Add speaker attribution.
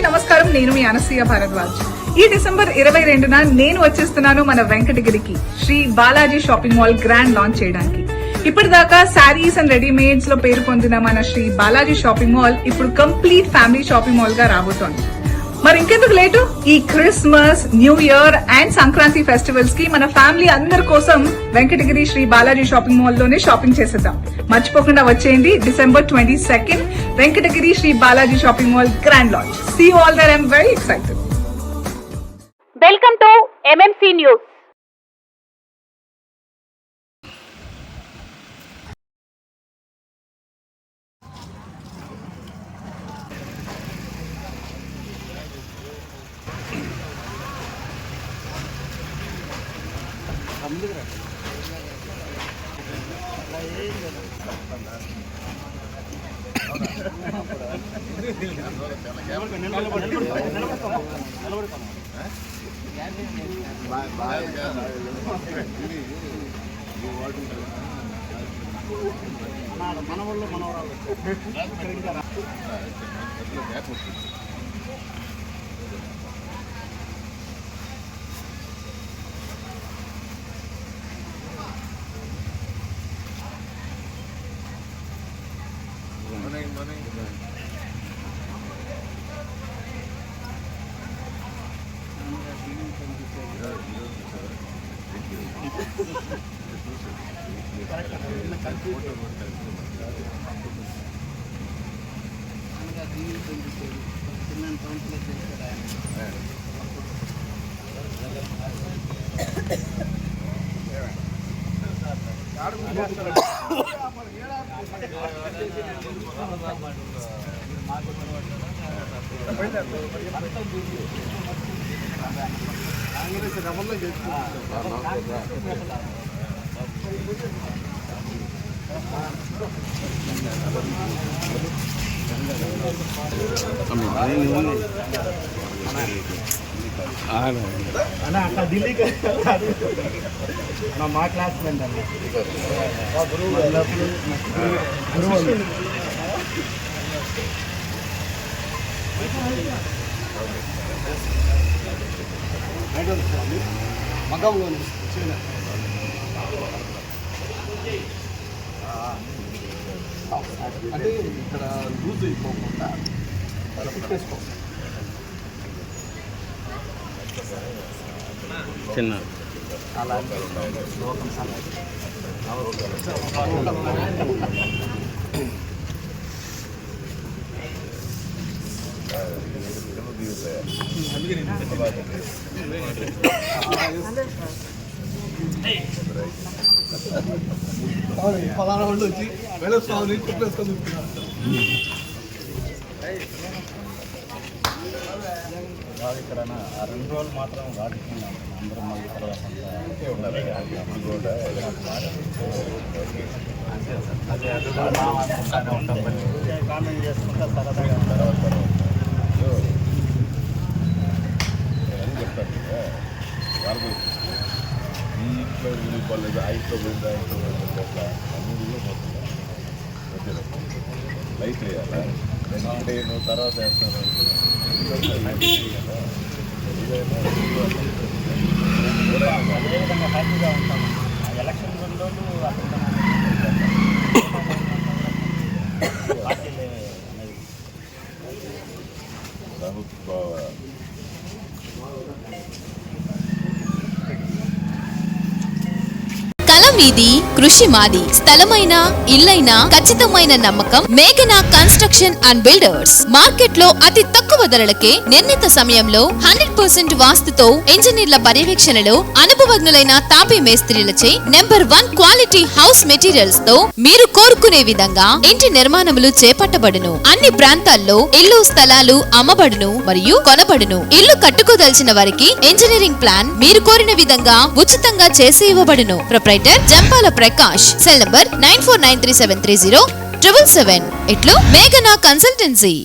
Speaker 1: నమస్కారం. నేను మీ అనసూయ భారద్వాజ్. ఈ డిసెంబర్ 22న నేను వచ్చేస్తున్నాను మన వెంకటగిరికి Shri Balaji shopping mall grand launch చేయడానికి. ఇప్పటిదాకా శారీస్ అండ్ రెడీమేడ్స్ లో పేరు పొందిన మన శ్రీ బాలాజీ షాపింగ్ మాల్ ఇప్పుడు కంప్లీట్ ఫ్యామిలీ షాపింగ్ మాల్ గా రాబోతోంది. మరి ఇంకెందుకు లేటు, ఈ Christmas, new year and Sankranti festivals కి మన ఫ్యామిలీ అందరి కోసం వెంకటగిరి శ్రీ బాలాజీ షాపింగ్ మాల్ లోనే షాపింగ్ చేసేద్దాం. మర్చిపోకుండా వచ్చేయండి. December 22 Venkatagiri Shri Balaji shopping mall grand launch. See you all there. I am very excited.
Speaker 2: Welcome to MMC news.
Speaker 3: Delhi మా క్లాస్మేట్ అన్న మగంలో అంటే ఇక్కడ లూజ్ అయిపోకుండా
Speaker 4: చిన్న
Speaker 3: అలాంటి ఫలానా వాళ్ళు వచ్చి వెళ్ళొస్తామని చెప్పేసుకొని ఇక్కడ 2 రోజులు మాత్రం వాడుతున్నాం. అందరూ మళ్ళీ తర్వాత ఉండాలి. అప్పుడు కూడా అదే ఉంటాం. కామెంట్ చేసుకుంటా సరదాగా తర్వాత చెప్తారు వాళ్ళు ఈ ఇంట్లో వెళ్ళిపోలేదు, ఆ ఇంట్లో పోయింది, ఆ ఇంట్లో పోయింది, అట్లా అన్నింటిలో పోతుందా లైట్ వేయాలా అంటే నువ్వు తర్వాత వేస్తాను. అదేవిధంగా హ్యాపీగా ఉంటాం. ఎలక్షన్ రోజు
Speaker 5: మీది కృషి మాది. స్థలమైన ఇల్లైనా ఖచ్చితమైన నమ్మకం మేఘనా కన్స్ట్రక్షన్ అండ్ బిల్డర్స్. మార్కెట్ లో అతి తక్కువ ధరలకే నిర్ణీత సమయంలో 100% వాస్తుతో ఇంజనీర్ల పర్యవేక్షణలో అనుభవజ్ఞులైన తాపీ మేస్త్రీలచే నెంబర్ 1 క్వాలిటీ హౌస్ మెటీరియల్స్ తో మీరు కోరుకునే విధంగా ఇంటి నిర్మాణములు చేపట్టబడును. అన్ని ప్రాంతాల్లో ఇల్లు స్థలాలు అమ్మబడును మరియు కొనబడును. ఇల్లు కట్టుకోదలిచిన వారికి ఇంజనీరింగ్ ప్లాన్ మీరు కోరిన విధంగా ఉచితంగా చేసి ఇవ్వబడును. Proprietor Jampala Prakash. Cell number 9493730777. ఇట్లు మేఘనా కన్సల్టెన్సీ.